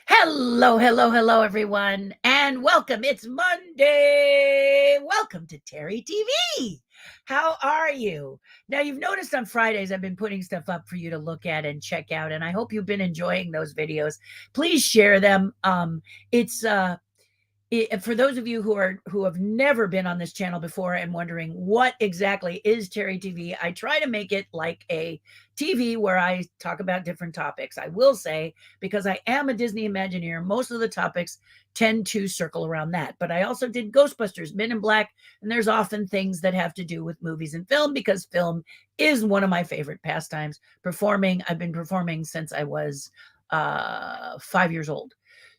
Hello, hello, hello, everyone, and welcome. It's Monday. Welcome to Terry TV. How are you? Now, you've noticed on Fridays I've been putting stuff up for you to look at and check out, and I hope you've been enjoying those videos. Please share them. It's For those of you who have never been on this channel before and wondering what exactly is Terry TV, I try to make it like a TV where I talk about different topics. I will say, because I am a Disney Imagineer, most of the topics tend to circle around that. But I also did Ghostbusters, Men in Black, and there's often things that have to do with movies and film because film is one of my favorite pastimes. Performing, I've been performing since I was 5 years old.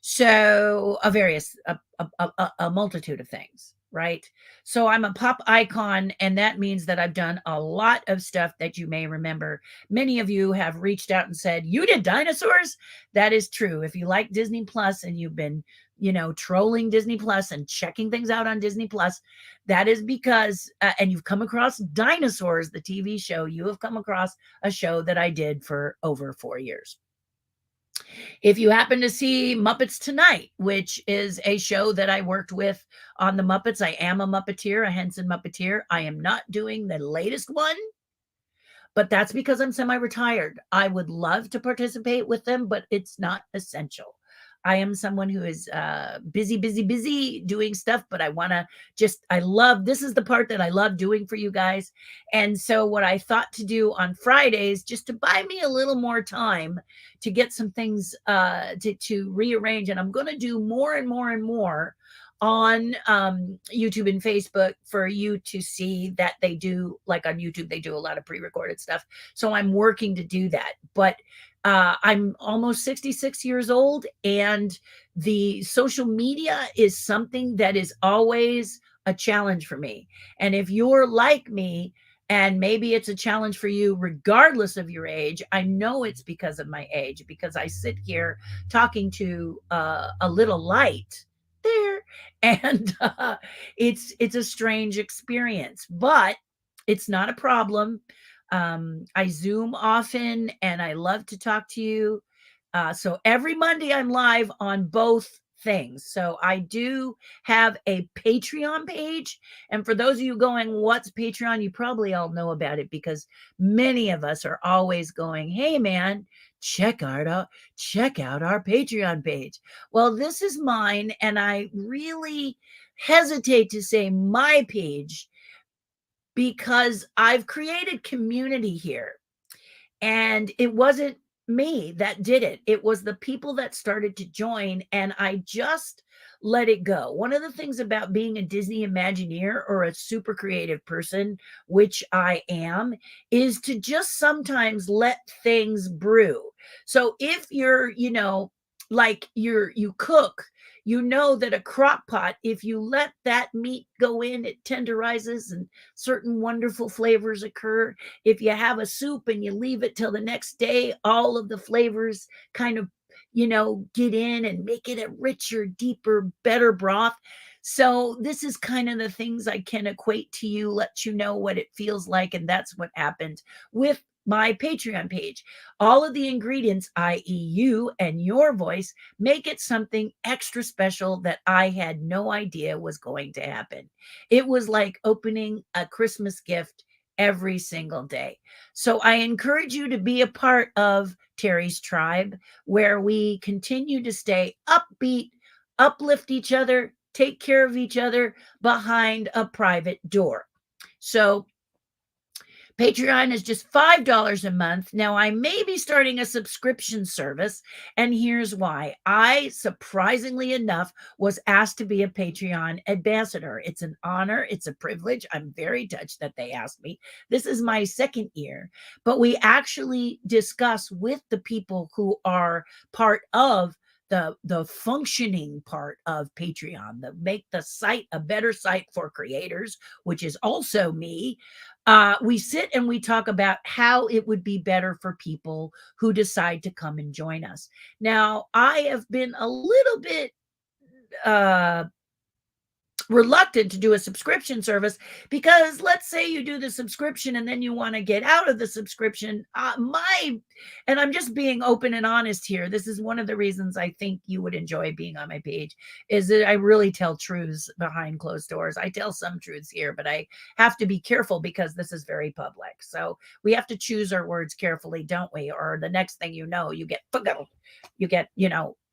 So a multitude of things, right? So I'm a pop icon, and that means that I've done a lot of stuff that you may remember. Many of you have reached out and said, "You did dinosaurs?" That is true. If you like Disney Plus and you've been, trolling Disney Plus and checking things out on Disney Plus, that is because, and you've come across Dinosaurs, the TV show, you have come across a show that I did for over 4 years. If you happen to see Muppets Tonight, which is a show that I worked with on the Muppets, I am a Muppeteer, a Henson Muppeteer. I am not doing the latest one, but that's because I'm semi-retired. I would love to participate with them, but it's not essential. I am someone who is busy, busy, busy doing stuff, but this is the part that I love doing for you guys. And so what I thought to do on Fridays, just to buy me a little more time to get some things to rearrange, and I'm going to do more and more and more on YouTube and Facebook for you to see that they do, like on YouTube, they do a lot of pre-recorded stuff. So I'm working to do that. But I'm almost 66 years old, and the social media is something that is always a challenge for me. And if you're like me, and maybe it's a challenge for you regardless of your age, I know it's because of my age, because I sit here talking to a little light there, and it's a strange experience, but it's not a problem. I Zoom often, and I love to talk to you. So every Monday I'm live on both things. So I do have a Patreon page. And for those of you going, "What's Patreon?" You probably all know about it because many of us are always going, "Hey man, check out our Patreon page." Well, this is mine, and I really hesitate to say my page because I've created community here. And it wasn't me that did it. It was the people that started to join, and I just let it go. One of the things about being a Disney Imagineer or a super creative person, which I am, is to just sometimes let things brew. So if you're, like you cook, you know that a crock pot, if you let that meat go in, it tenderizes and certain wonderful flavors occur. If you have a soup and you leave it till the next day, all of the flavors kind of, get in and make it a richer, deeper, better broth. So this is kind of the things I can equate to you, let you know what it feels like. And that's what happened with my Patreon page. All of the ingredients, i.e., you and your voice, make it something extra special that I had no idea was going to happen. It was like opening a Christmas gift every single day. So I encourage you to be a part of Terry's tribe, where we continue to stay upbeat, uplift each other, take care of each other behind a private door. So Patreon is just $5 a month. Now, I may be starting a subscription service, and here's why. I, surprisingly enough, was asked to be a Patreon ambassador. It's an honor. It's a privilege. I'm very touched that they asked me. This is my second year, but we actually discuss with the people who are part of the functioning part of Patreon, the make the site a better site for creators, which is also me. We sit and we talk about how it would be better for people who decide to come and join us. Now, I have been a little bit uh, reluctant to do a subscription service, because let's say you do the subscription and then you want to get out of the subscription. And I'm just being open and honest here. This is one of the reasons I think you would enjoy being on my page, is that I really tell truths behind closed doors. I tell some truths here, but I have to be careful because this is very public. So we have to choose our words carefully, don't we? Or the next thing you know, you get,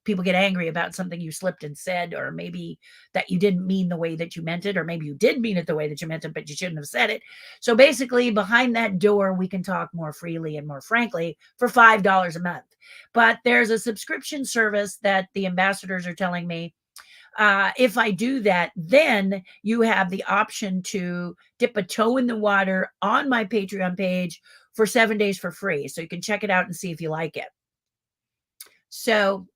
people get angry about something you slipped and said, or maybe that you didn't mean the way that you meant it, or maybe you did mean it the way that you meant it, but you shouldn't have said it. So basically, behind that door, we can talk more freely and more frankly for $5 a month. But there's a subscription service that the ambassadors are telling me, if I do that, then you have the option to dip a toe in the water on my Patreon page for 7 days for free. So you can check it out and see if you like it. So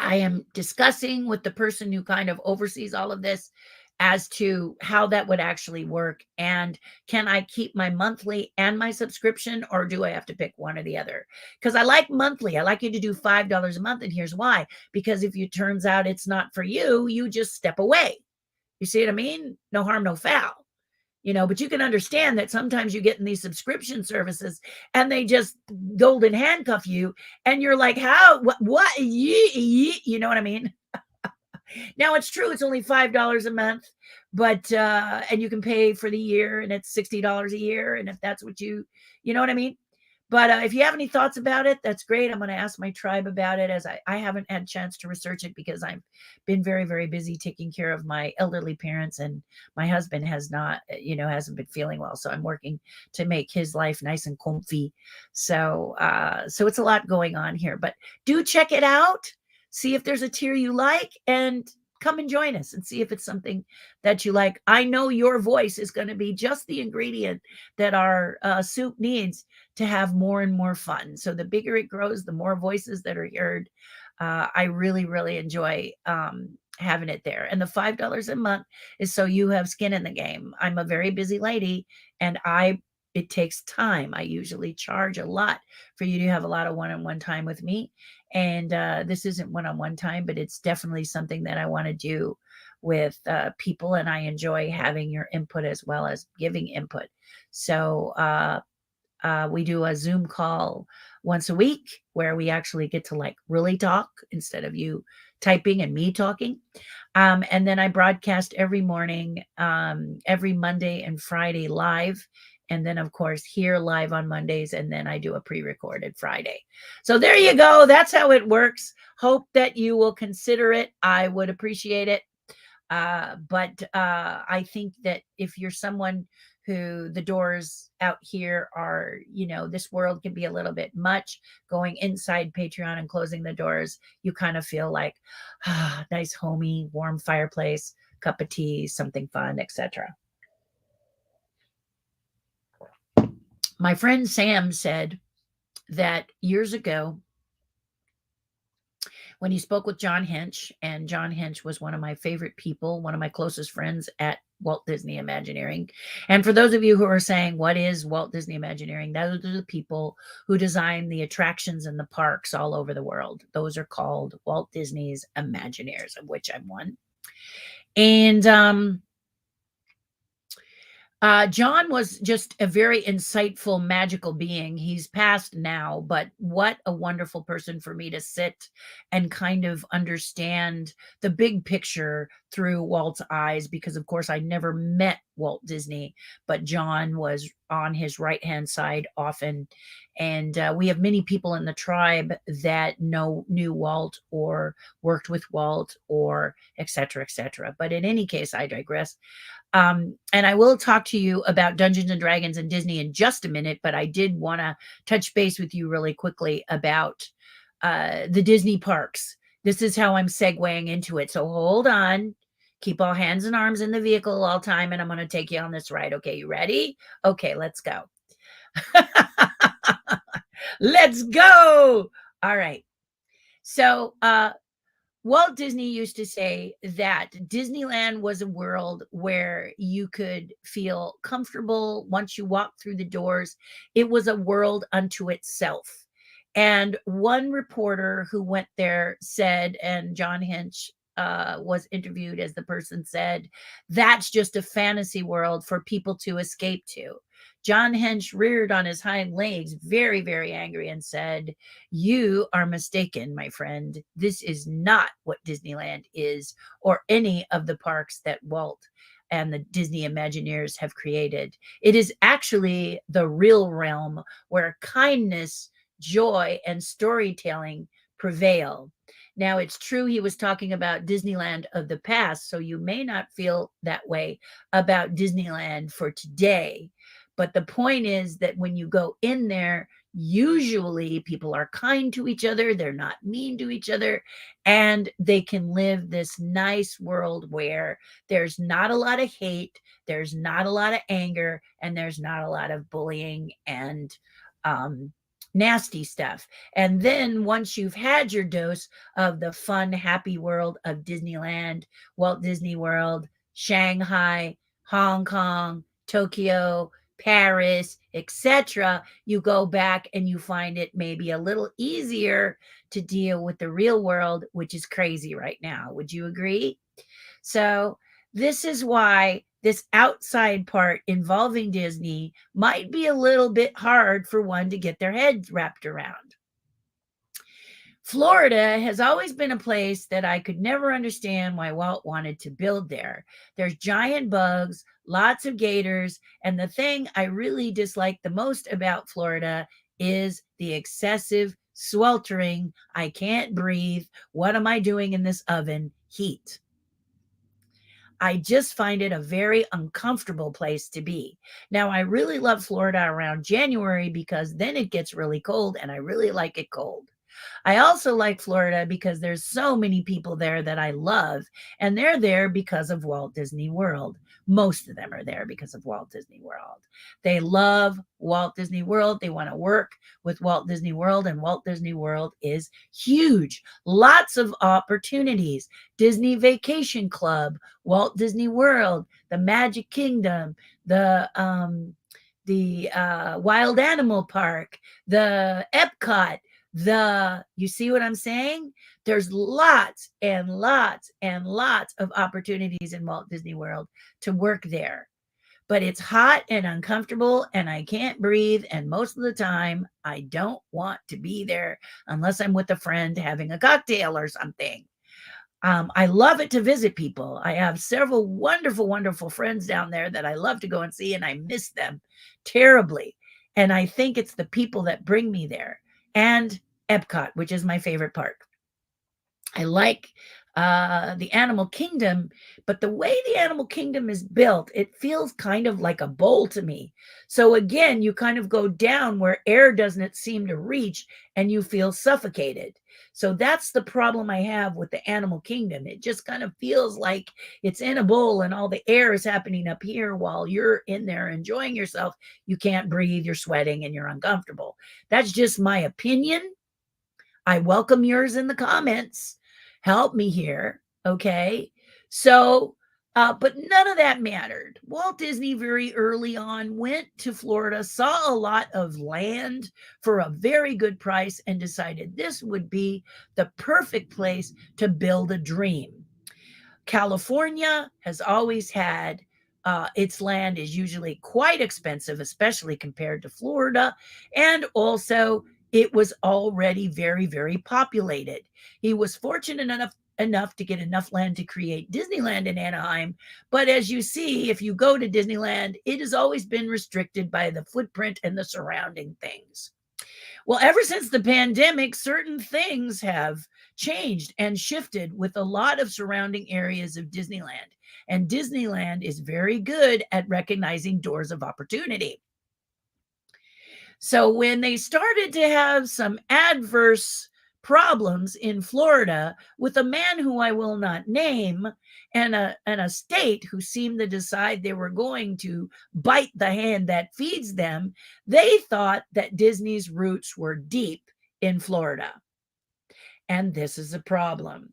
I am discussing with the person who kind of oversees all of this as to how that would actually work. And can I keep my monthly and my subscription, or do I have to pick one or the other? Because I like monthly. I like you to do $5 a month. And here's why. Because if it turns out it's not for you, you just step away. You see what I mean? No harm, no foul. But you can understand that sometimes you get in these subscription services and they just golden handcuff you, and you're like, how, what, you know what I mean? Now it's true, it's only $5 a month, but, and you can pay for the year, and it's $60 a year. And if that's what you know what I mean? But if you have any thoughts about it, that's great. I'm going to ask my tribe about it, as I haven't had a chance to research it because I've been very, very busy taking care of my elderly parents, and my husband hasn't been feeling well. So I'm working to make his life nice and comfy. So it's a lot going on here, but do check it out. See if there's a tier you like, and come and join us and see if it's something that you like. I know your voice is going to be just the ingredient that our soup needs to have more and more fun. So the bigger it grows, the more voices that are heard. I really, really enjoy having it there. And the $5 a month is so you have skin in the game. I'm a very busy lady, and it takes time. I usually charge a lot for you to have a lot of one-on-one time with me. And this isn't one-on-one time, but it's definitely something that I want to do with people. And I enjoy having your input as well as giving input. So we do a Zoom call once a week where we actually get to really talk instead of you typing and me talking. And then I broadcast every morning, every Monday and Friday live. And then, of course, here live on Mondays. And then I do a pre-recorded Friday. So there you go. That's how it works. Hope that you will consider it. I would appreciate it. But I think that if you're someone who the doors out here are, this world can be a little bit much, going inside Patreon and closing the doors, you kind of feel like, nice, homey, warm fireplace, cup of tea, something fun, etc. My friend Sam said that years ago, when he spoke with John Hench, and John Hench was one of my favorite people, one of my closest friends at Walt Disney Imagineering. And for those of you who are saying, what is Walt Disney Imagineering? Those are the people who design the attractions and the parks all over the world. Those are called Walt Disney's Imagineers, of which I'm one. And John was just a very insightful, magical being. He's passed now, but what a wonderful person for me to sit and kind of understand the big picture through Walt's eyes, because of course I never met Walt Disney, but John was on his right-hand side often. And we have many people in the tribe that knew Walt or worked with Walt, or et cetera, et cetera. But in any case, I digress. And I will talk to you about Dungeons and Dragons and Disney in just a minute, but I did want to touch base with you really quickly about the Disney parks. This is how I'm segueing into it. So hold on. Keep all hands and arms in the vehicle all time, and I'm going to take you on this ride. Okay, you ready? Okay, let's go. Let's go. All right. So Walt Disney used to say that Disneyland was a world where you could feel comfortable once you walked through the doors. It was a world unto itself. And one reporter who went there said, and John Hench was interviewed as the person said, that's just a fantasy world for people to escape to. John Hench reared on his hind legs, very, very angry, and said, you are mistaken, my friend. This is not what Disneyland is, or any of the parks that Walt and the Disney Imagineers have created. It is actually the real realm where kindness, joy, and storytelling prevail. Now, it's true he was talking about Disneyland of the past, so you may not feel that way about Disneyland for today. But the point is that when you go in there, usually people are kind to each other, they're not mean to each other, and they can live this nice world where there's not a lot of hate, there's not a lot of anger, and there's not a lot of bullying and nasty stuff. And then once you've had your dose of the fun, happy world of Disneyland, Walt Disney World, Shanghai, Hong Kong, Tokyo, Paris, etc., you go back and you find it maybe a little easier to deal with the real world, which is crazy right now. Would you agree? So, this is why this outside part involving Disney might be a little bit hard for one to get their head wrapped around. Florida has always been a place that I could never understand why Walt wanted to build there. There's giant bugs, lots of gators, and the thing I really dislike the most about Florida is the excessive sweltering, I can't breathe, what am I doing in this oven heat. I just find it a very uncomfortable place to be. Now, I really love Florida around January because then it gets really cold and I really like it cold. I also like Florida because there's so many people there that I love, and they're there because of Walt Disney World. Most of them are there because of Walt Disney World. They love Walt Disney World. They want to work with Walt Disney World, and Walt Disney World is huge. Lots of opportunities. Disney Vacation Club, Walt Disney World, the Magic Kingdom, the Wild Animal Park, the Epcot, you see what I'm saying? There's lots and lots and lots of opportunities in Walt Disney World to work there. But it's hot and uncomfortable and I can't breathe. And most of the time, I don't want to be there unless I'm with a friend having a cocktail or something. I love it to visit people. I have several wonderful, wonderful friends down there that I love to go and see, and I miss them terribly. And I think it's the people that bring me there. And Epcot, which is my favorite park. I like the Animal Kingdom, but the way the Animal Kingdom is built, it feels kind of like a bowl to me. So again, you kind of go down where air doesn't seem to reach and you feel suffocated. So that's the problem I have with the Animal Kingdom. It just kind of feels like it's in a bowl and all the air is happening up here while you're in there enjoying yourself. You can't breathe, you're sweating, and you're uncomfortable. That's just my opinion. I welcome yours in the comments. Help me here, okay? So, but none of that mattered. Walt Disney very early on went to Florida, saw a lot of land for a very good price, and decided this would be the perfect place to build a dream. California has always had its land is usually quite expensive, especially compared to Florida. And also, it was already very, very populated. He was fortunate enough to get enough land to create Disneyland in Anaheim. But as you see, if you go to Disneyland, it has always been restricted by the footprint and the surrounding things. Well, ever since the pandemic, certain things have changed and shifted with a lot of surrounding areas of Disneyland. And Disneyland is very good at recognizing doors of opportunity. So when they started to have some adverse problems in Florida with a man who I will not name and a state who seemed to decide they were going to bite the hand that feeds them, they thought that Disney's roots were deep in Florida. And this is a problem.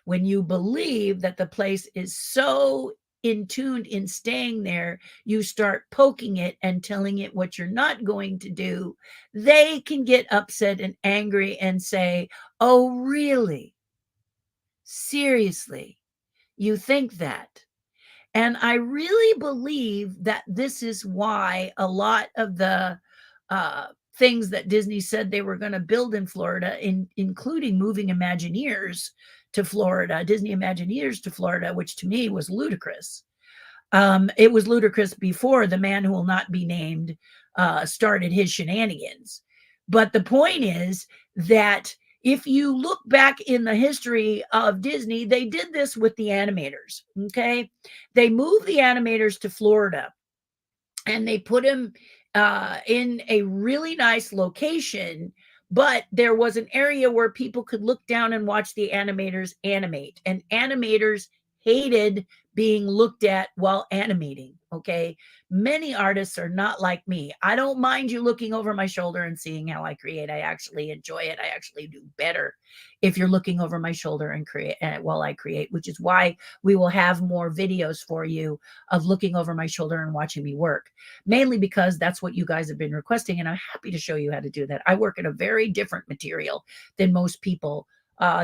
When you believe that the place is so in tuned in staying there, you start poking it and telling it what you're not going to do, they can get upset and angry and say, oh, really? Seriously, you think that? And I really believe that this is why a lot of the things that Disney said they were going to build in Florida, including moving Imagineers to Florida, Disney Imagineers to Florida, which to me was ludicrous. It was ludicrous before the man who will not be named started his shenanigans. But the point is that if you look back in the history of Disney, they did this with the animators. Okay. They moved the animators to Florida and they put him in a really nice location, but there was an area where people could look down and watch the animators animate, and animators hated being looked at while animating. Okay, many artists are not like me. I don't mind you looking over my shoulder and seeing how I create. I actually enjoy it. I actually do better if you're looking over my shoulder and create while I create, which is why we will have more videos for you of looking over my shoulder and watching me work, mainly because that's what you guys have been requesting. And I'm happy to show you how to do that. I work in a very different material than most people.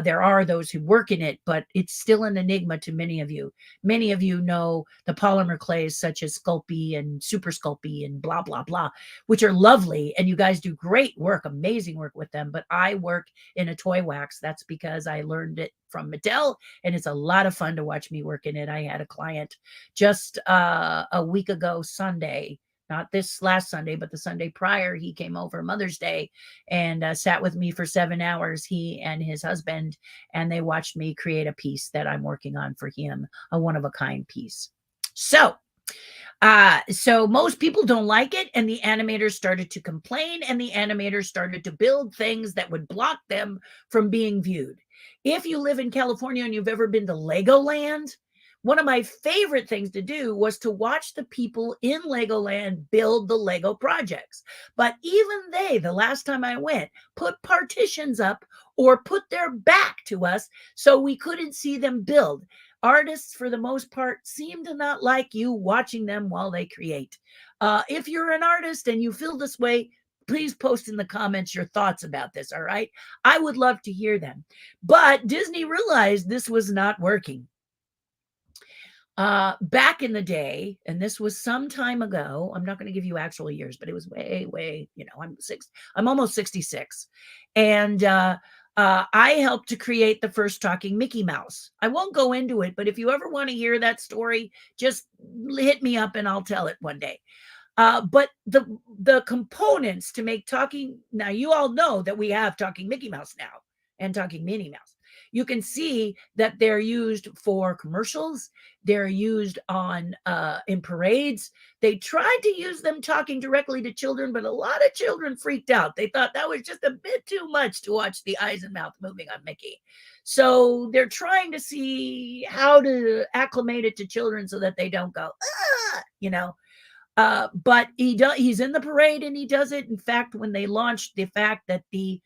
There are those who work in it, but it's still an enigma to many of you. Many of you know the polymer clays such as Sculpey and Super Sculpey and blah, blah, blah, which are lovely. And you guys do great work, amazing work with them. But I work in a toy wax. That's because I learned it from Mattel, and it's a lot of fun to watch me work in it. I had a client just a week ago Sunday, not this last Sunday, but the Sunday prior. He came over Mother's Day and sat with me for 7 hours, he and his husband, and they watched me create a piece that I'm working on for him, a one-of-a-kind piece. So most people don't like it, and the animators started to complain, and the animators started to build things that would block them from being viewed. If you live in California and you've ever been to Legoland, one of my favorite things to do was to watch the people in Legoland build the Lego projects. But even they, the last time I went, put partitions up or put their back to us so we couldn't see them build. Artists, for the most part, seem to not like you watching them while they create. If you're an artist and you feel this way, please post in the comments your thoughts about this, all right? I would love to hear them. But Disney realized this was not working. Back in the day, and this was some time ago, I'm not going to give you actual years, but it was way, I'm almost 66. And I helped to create the first talking Mickey Mouse. I won't go into it, but if you ever want to hear that story, just hit me up and I'll tell it one day. But the components to make talking, now you all know that we have talking Mickey Mouse now and talking Minnie Mouse. You can see that they're used for commercials. They're used on in parades. They tried to use them talking directly to children, but a lot of children freaked out. They thought that was just a bit too much to watch the eyes and mouth moving on Mickey. So they're trying to see how to acclimate it to children so that they don't go, but he's in the parade and he does it. In fact, when they launched the fact that the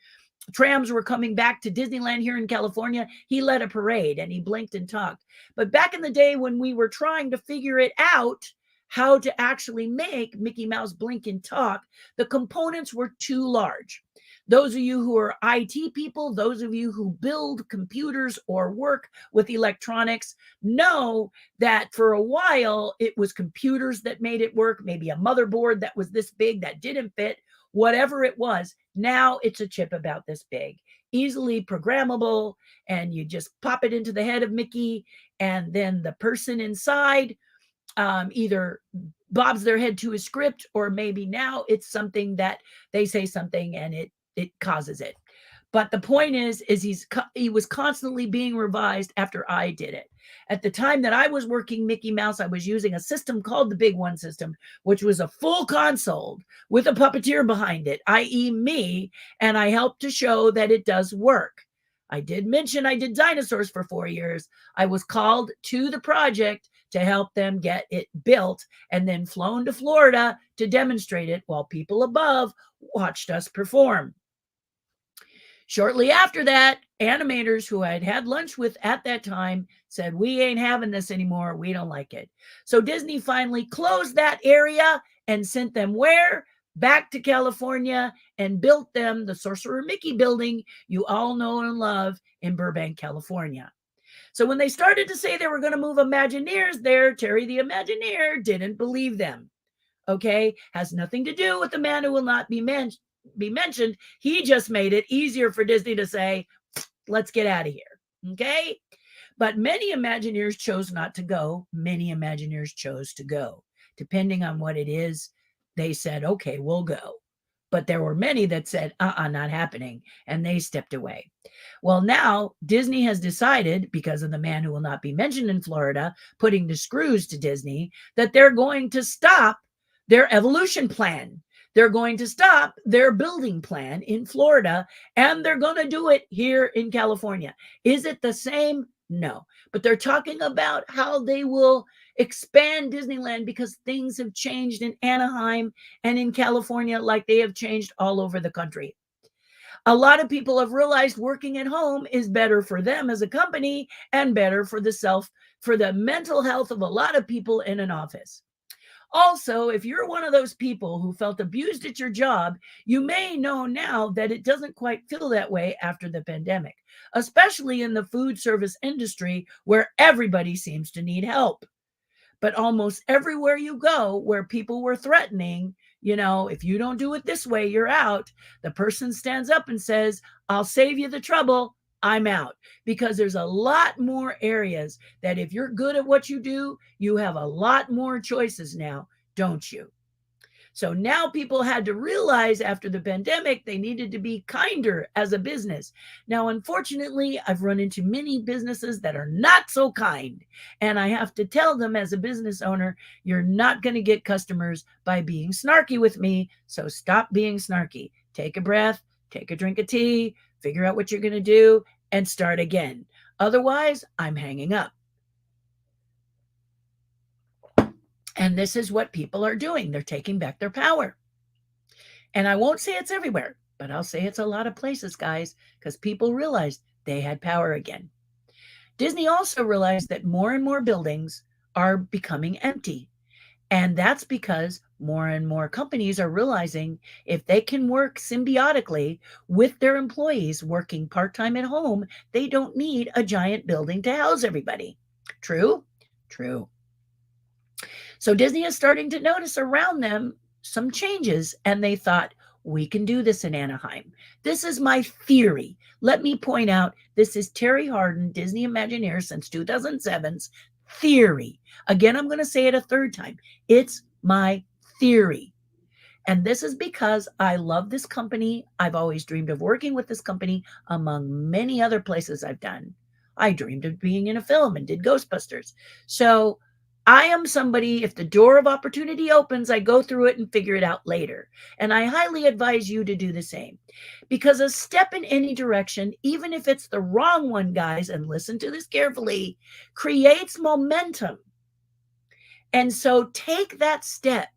trams were coming back to Disneyland here in California, he led a parade and he blinked and talked. But back in the day when we were trying to figure it out, how to actually make Mickey Mouse blink and talk, the components were too large. Those of you who are IT people, those of you who build computers or work with electronics know that for a while it was computers that made it work, maybe a motherboard that was this big that didn't fit, whatever it was. Now it's a chip about this big, easily programmable, and you just pop it into the head of Mickey, and then the person inside either bobs their head to a script, or maybe now it's something that they say something and it causes it. But the point is he was constantly being revised after I did it. At the time that I was working Mickey Mouse, I was using a system called the Big One system, which was a full console with a puppeteer behind it, i.e. me, and I helped to show that it does work. I did mention I did dinosaurs for 4 years. I was called to the project to help them get it built and then flown to Florida to demonstrate it while people above watched us perform. Shortly after that, animators who I'd had lunch with at that time said, we ain't having this anymore. We don't like it. So Disney finally closed that area and sent them where? Back to California, and built them the Sorcerer Mickey building you all know and love in Burbank, California. So when they started to say they were going to move Imagineers there, Terry the Imagineer didn't believe them. Okay, has nothing to do with the man who will not be mentioned. He just made it easier for Disney to say, let's get out of here. Okay, but many Imagineers chose not to go. Many Imagineers chose to go. Depending on what it is, they said, okay, we'll go. But there were many that said, not happening, and they stepped away. Well, now Disney has decided, because of the man who will not be mentioned in Florida, putting the screws to Disney, that they're going to stop their evolution plan. They're going to stop their building plan in Florida, and they're going to do it here in California. Is it the same? No. But they're talking about how they will expand Disneyland because things have changed in Anaheim and in California like they have changed all over the country. A lot of people have realized working at home is better for them as a company and better for the mental health of a lot of people in an office. Also, if you're one of those people who felt abused at your job, you may know now that it doesn't quite feel that way after the pandemic, especially in the food service industry where everybody seems to need help. But almost everywhere you go where people were threatening, if you don't do it this way, you're out, the person stands up and says, I'll save you the trouble. I'm out. Because there's a lot more areas that if you're good at what you do, you have a lot more choices now, don't you? So now people had to realize after the pandemic, they needed to be kinder as a business. Now, unfortunately, I've run into many businesses that are not so kind. And I have to tell them as a business owner, you're not going to get customers by being snarky with me. So stop being snarky. Take a breath, take a drink of tea, figure out what you're going to do, and start again. Otherwise, I'm hanging up. And this is what people are doing. They're taking back their power. And I won't say it's everywhere, but I'll say it's a lot of places, guys, because people realized they had power again. Disney also realized that more and more buildings are becoming empty. And that's because more and more companies are realizing if they can work symbiotically with their employees working part-time at home, they don't need a giant building to house everybody. True? True. So Disney is starting to notice around them some changes, and they thought, we can do this in Anaheim. This is my theory. Let me point out, this is TERRI HARDIN, Disney Imagineer since 2007's theory. Again, I'm going to say it a third time. It's my theory. And this is because I love this company. I've always dreamed of working with this company among many other places I've done. I dreamed of being in a film and did Ghostbusters. So I am somebody, if the door of opportunity opens, I go through it and figure it out later. And I highly advise you to do the same. Because a step in any direction, even if it's the wrong one, guys, and listen to this carefully, creates momentum. And so take that step.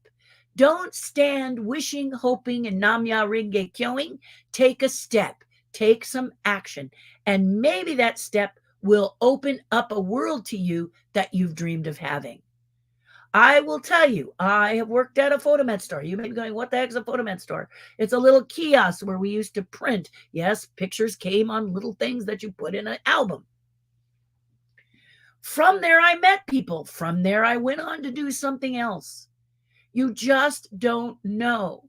Don't stand wishing, hoping, and namya ringe kyoing. Take a step. Take some action. And maybe that step will open up a world to you that you've dreamed of having. I will tell you, I have worked at a photomet store. You may be going, what the heck is a photomet store? It's a little kiosk where we used to print. Yes, pictures came on little things that you put in an album. From there, I met people. From there, I went on to do something else. You just don't know.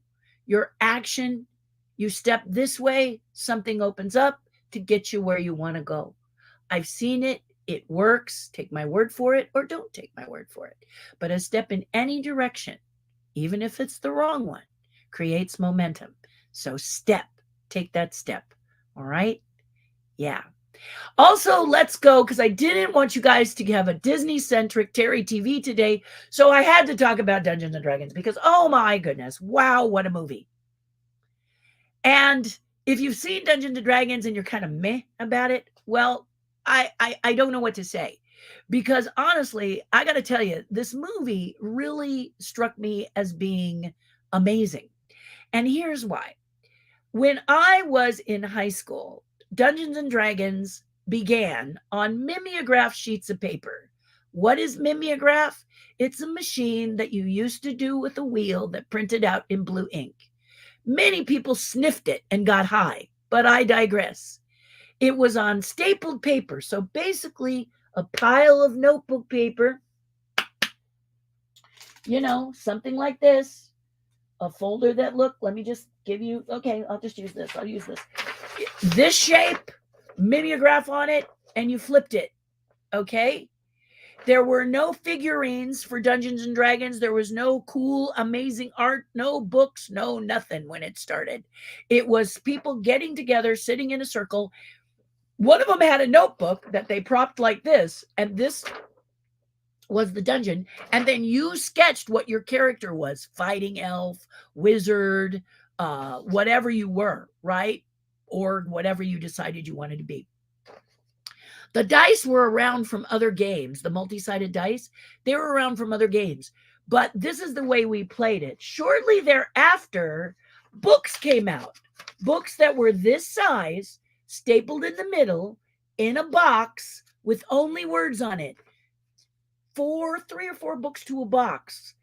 Your action, you step this way, something opens up to get you where you want to go. I've seen it. It works. Take my word for it or don't take my word for it. But a step in any direction, even if it's the wrong one, creates momentum. So take that step. All right? Yeah. Also, let's go, because I didn't want you guys to have a Disney-centric Terry TV today, so I had to talk about Dungeons & Dragons, because, oh my goodness, wow, what a movie. And if you've seen Dungeons & Dragons and you're kind of meh about it, well, I don't know what to say. Because honestly, I got to tell you, this movie really struck me as being amazing. And here's why. When I was in high school, Dungeons & Dragons began on mimeograph sheets of paper. What is mimeograph? It's a machine that you used to do with a wheel that printed out in blue ink. Many people sniffed it and got high, but I digress. It was on stapled paper. So basically, a pile of notebook paper, something like this, a folder that looked, let me just give you, okay, I'll just use this. I'll use this shape, mimeograph on it, and you flipped it. Okay. There were no figurines for Dungeons and Dragons. There was no cool, amazing art, no books, no nothing when it started. It was people getting together, sitting in a circle. One of them had a notebook that they propped like this, and this was the dungeon. And then you sketched what your character was: fighting elf, wizard, whatever you were, right? Or whatever you decided you wanted to be. The dice were around from other games, the multi-sided dice, they were around from other games. But this is the way we played it. Shortly thereafter, books came out. Books that were this size, stapled in the middle, in a box with only words on it. 3 or 4 books to a box.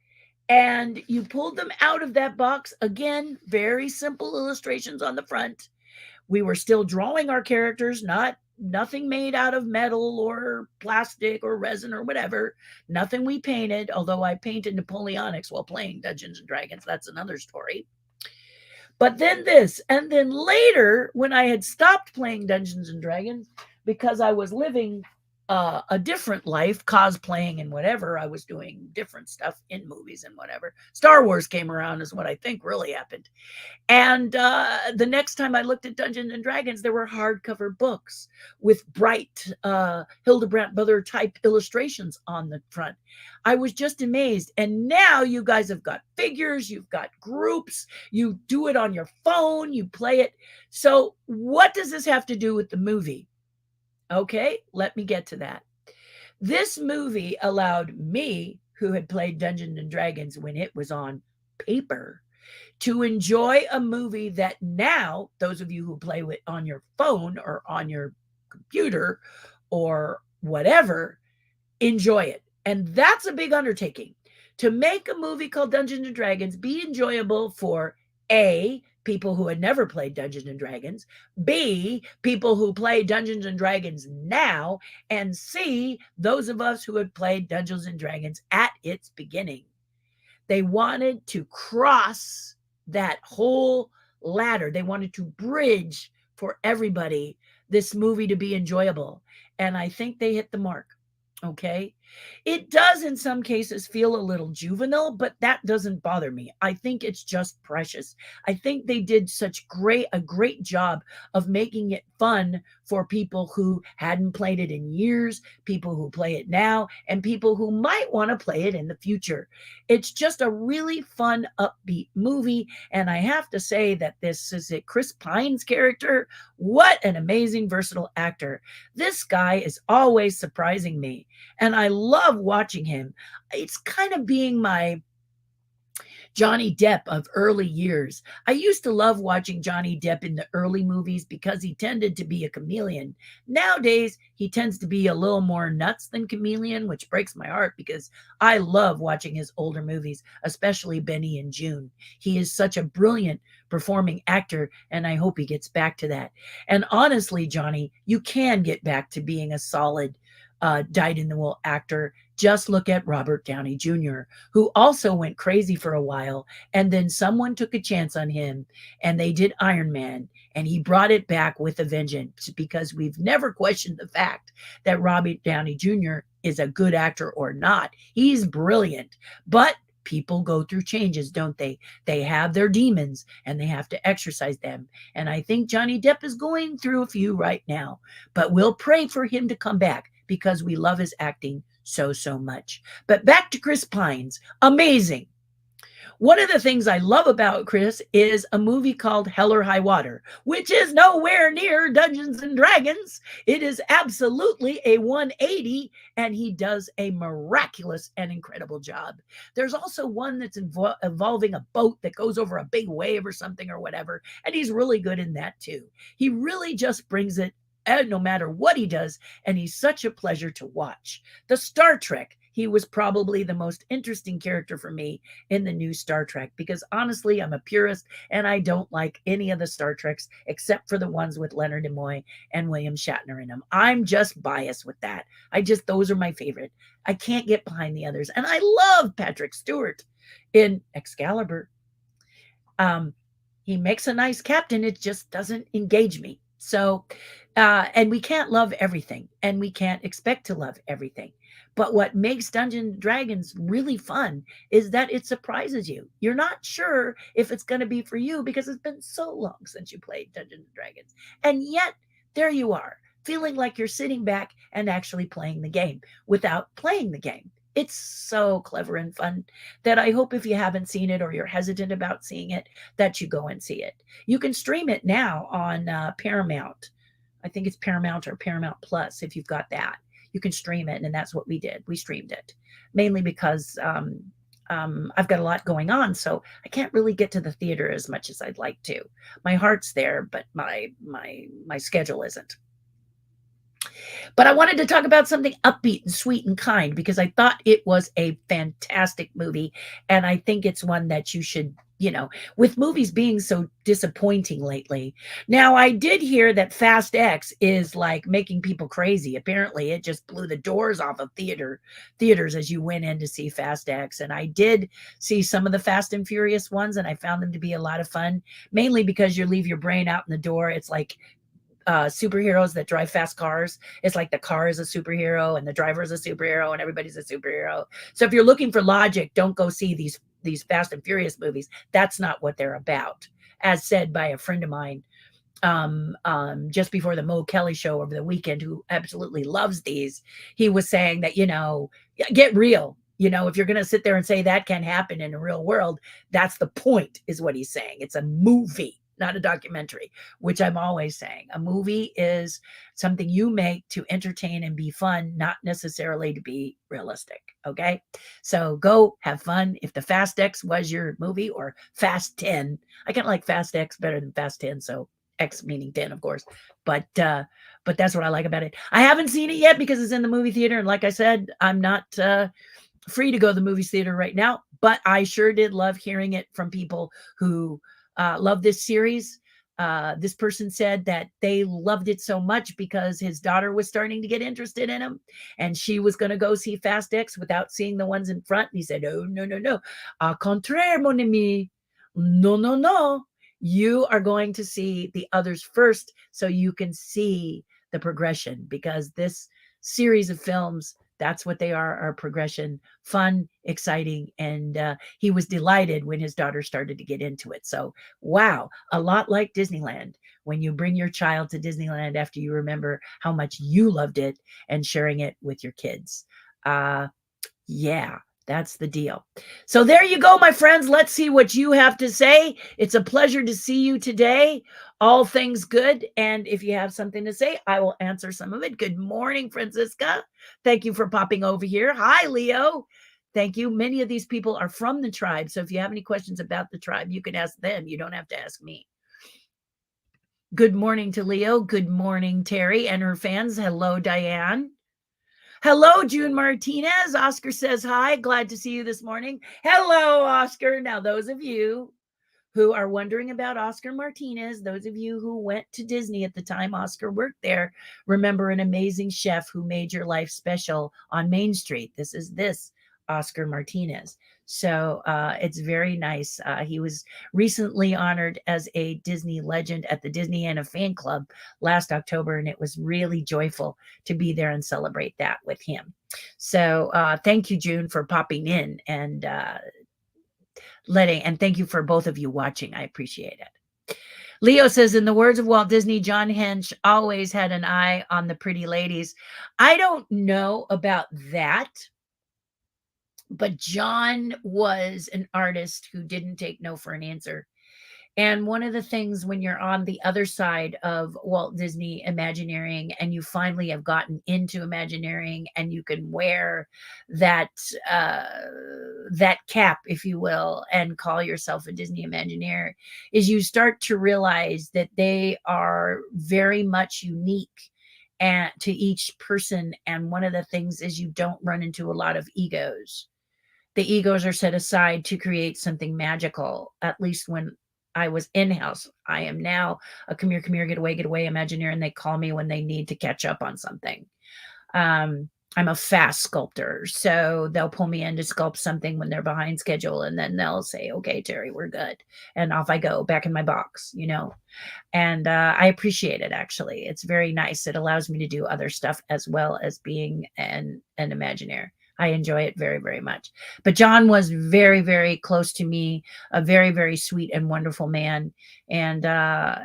And you pulled them out of that box. Again, very simple illustrations on the front. We were still drawing our characters, nothing made out of metal or plastic or resin or whatever. Nothing we painted, although I painted Napoleonics while playing Dungeons and Dragons. That's another story. But then this, and then later, when I had stopped playing Dungeons and Dragons because I was living a different life, cosplaying and whatever, I was doing different stuff in movies and whatever. Star Wars came around is what I think really happened. And the next time I looked at Dungeons and Dragons, there were hardcover books with bright Hildebrandt Butler type illustrations on the front. I was just amazed. And now you guys have got figures, you've got groups, you do it on your phone, you play it. So what does this have to do with the movie? Okay, let me get to that. This movie allowed me, who had played Dungeons and Dragons when it was on paper, to enjoy a movie that now, those of you who play with on your phone or on your computer or whatever, enjoy it. And that's a big undertaking. To make a movie called Dungeons and Dragons be enjoyable for A, people who had never played Dungeons and Dragons, B, people who play Dungeons and Dragons now, and C, those of us who had played Dungeons and Dragons at its beginning. They wanted to cross that whole ladder. They wanted to bridge for everybody this movie to be enjoyable. And I think they hit the mark. Okay. It does in some cases feel a little juvenile, but that doesn't bother me. I think it's just precious. I think they did a great job of making it fun for people who hadn't played it in years, people who play it now, and people who might want to play it in the future. It's just a really fun, upbeat movie. And I have to say that this is it. Chris Pine's character. What an amazing, versatile actor. This guy is always surprising me. And I love watching him. It's kind of being my Johnny Depp of early years. I used to love watching Johnny Depp in the early movies because he tended to be a chameleon. Nowadays, he tends to be a little more nuts than chameleon, which breaks my heart because I love watching his older movies, especially Benny and June. He is such a brilliant performing actor, and I hope he gets back to that. And honestly, Johnny, you can get back to being a solid dyed-in-the-wool actor. Just look at Robert Downey Jr., who also went crazy for a while, and then someone took a chance on him, and they did Iron Man, and he brought it back with a vengeance, because we've never questioned the fact that Robert Downey Jr. is a good actor or not. He's brilliant, but people go through changes, don't they? They have their demons and they have to exercise them. And I think Johnny Depp is going through a few right now, but we'll pray for him to come back because we love his acting so much. But back to Chris Pine's. Amazing. One of the things I love about Chris is a movie called Hell or High Water, which is nowhere near Dungeons and Dragons. It is absolutely a 180, and he does a miraculous and incredible job. There's also one that's involving a boat that goes over a big wave or something or whatever, and he's really good in that too. He really just brings it no matter what he does, and he's such a pleasure to watch. The Star Trek. he was probably the most interesting character for me in the new Star Trek because honestly, I'm a purist and I don't like any of the Star Treks except for the ones with Leonard Nimoy and William Shatner in them. I'm just biased with that. Those are my favorite. I can't get behind the others. And I love Patrick Stewart in Excalibur. He makes a nice captain. It just doesn't engage me. So, and we can't love everything and we can't expect to love everything. But what makes Dungeons and Dragons really fun is that it surprises you. You're not sure if it's going to be for you because it's been so long since you played Dungeons and Dragons. And yet, there you are, feeling like you're sitting back and actually playing the game without playing the game. It's so clever and fun that I hope if you haven't seen it or you're hesitant about seeing it, that you go and see it. You can stream it now on Paramount. I think it's Paramount or Paramount Plus if you've got that. You can stream it, and that's what we did. We streamed it, mainly because I've got a lot going on, so I can't really get to the theater as much as I'd like to. My heart's there, but my schedule isn't. But I wanted to talk about something upbeat and sweet and kind because I thought it was a fantastic movie. And I think it's one that you should, with movies being so disappointing lately. Now, I did hear that Fast X is like making people crazy. Apparently, it just blew the doors off of theaters as you went in to see Fast X. And I did see some of the Fast and Furious ones, and I found them to be a lot of fun, mainly because you leave your brain out in the door. It's like superheroes that drive fast cars. It's like the car is a superhero and the driver is a superhero and everybody's a superhero. So if you're looking for logic, don't go see these Fast and Furious movies. That's not what they're about. As said by a friend of mine just before the Mo Kelly show over the weekend, who absolutely loves these, he was saying that, get real. If you're going to sit there and say that can happen in the real world, that's the point, is what he's saying. It's a movie, not a documentary, which I'm always saying. A movie is something you make to entertain and be fun, not necessarily to be realistic. Okay. So go have fun. If the Fast X was your movie, or Fast 10, I kind of like Fast X better than Fast 10. So X meaning 10, of course, but that's what I like about it. I haven't seen it yet because it's in the movie theater. And like I said, I'm not, free to go to the movie theater right now, but I sure did love hearing it from people who love this series. This person said that they loved it so much because his daughter was starting to get interested in him, and she was going to go see Fast X without seeing the ones in front. And he said, "Oh, no, no, no. Au contraire, mon ami. No, no, no. You are going to see the others first so you can see the progression, because this series of films, that's what they are progression, fun, exciting. And he was delighted when his daughter started to get into it. So, wow, a lot like Disneyland. When you bring your child to Disneyland after you remember how much you loved it and sharing it with your kids. Yeah, that's the deal. So there you go, my friends. Let's see what you have to say. It's a pleasure to see you today. All things good. And if you have something to say, I will answer some of it. Good morning, Francisca. Thank you for popping over here. Hi, Leo. Thank you. Many of these people are from the tribe. So if you have any questions about the tribe, you can ask them. You don't have to ask me. Good morning to Leo. Good morning, Terry and her fans. Hello, Diane. Hello, June Martinez. Oscar says hi. Glad to see you this morning. Hello, Oscar. Now, those of you who are wondering about Oscar Martinez, those of you who went to Disney at the time Oscar worked there, remember an amazing chef who made your life special on Main Street. This is Oscar Martinez. So it's very nice. He was recently honored as a Disney legend at the Disneyana Fan Club last October, and it was really joyful to be there and celebrate that with him. So thank you, June, for popping in and thank you for both of you watching. I appreciate it. Leo says, in the words of Walt Disney, John Hench always had an eye on the pretty ladies. I don't know about that, but John was an artist who didn't take no for an answer. And one of the things when you're on the other side of Walt Disney Imagineering and you finally have gotten into Imagineering and you can wear that cap, if you will, and call yourself a Disney Imagineer, is you start to realize that they are very much unique and to each person. And one of the things is you don't run into a lot of egos. The egos are set aside to create something magical, at least when I was in-house. I am now a come here, get away Imagineer, and they call me when they need to catch up on something. I'm a fast sculptor, so they'll pull me in to sculpt something when they're behind schedule, and then they'll say, "Okay, Terry, we're good," and off I go back in my box, you know. And I appreciate it. Actually, it's very nice. It allows me to do other stuff as well as being an Imagineer. I enjoy it very, very much. But John was very, very close to me, a very, very sweet and wonderful man, and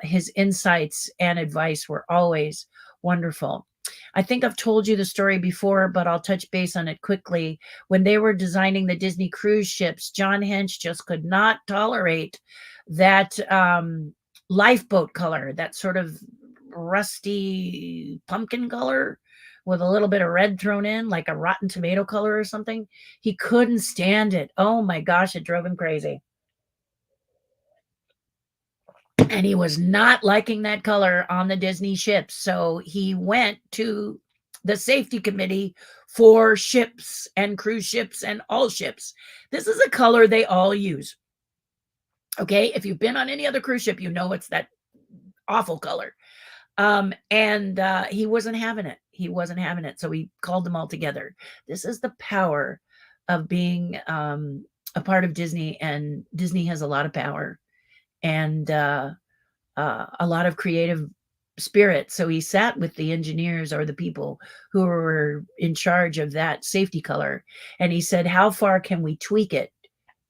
his insights and advice were always wonderful. I think I've told you the story before, but I'll touch base on it quickly. When they were designing the Disney cruise ships, John Hench just could not tolerate that lifeboat color, that sort of rusty pumpkin color with a little bit of red thrown in, like a rotten tomato color or something. He couldn't stand it. Oh my gosh, it drove him crazy. And he was not liking that color on the Disney ships. So he went to the safety committee for ships and cruise ships and all ships. This is a color they all use. Okay. If you've been on any other cruise ship, you know it's that awful color. And he wasn't having it. He wasn't having it. So we called them all together. This is the power of being a part of Disney, and Disney has a lot of power and a lot of creative spirit. So he sat with the engineers or the people who were in charge of that safety color, and he said, "How far can we tweak it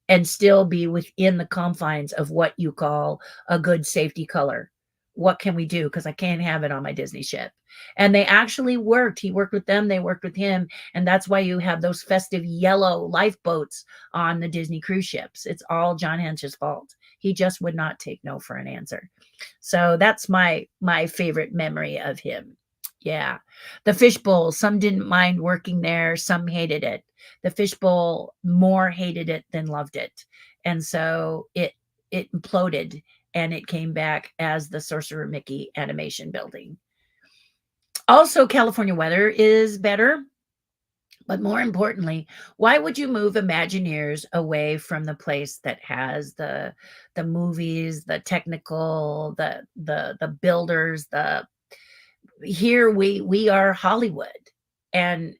and still be within the confines of what you call a good safety color? What can we do? Because I can't have it on my Disney ship." And they actually worked. He worked with them, they worked with him. And that's why you have those festive yellow lifeboats on the Disney cruise ships. It's all John Hench's fault. He just would not take no for an answer. So that's my favorite memory of him. Yeah. The fishbowl, some didn't mind working there, some hated it. The fishbowl more hated it than loved it. And so it imploded and it came back as the Sorcerer Mickey animation building. Also, California weather is better. But more importantly, why would you move Imagineers away from the place that has the movies, the technical, the builders, the here we are Hollywood, and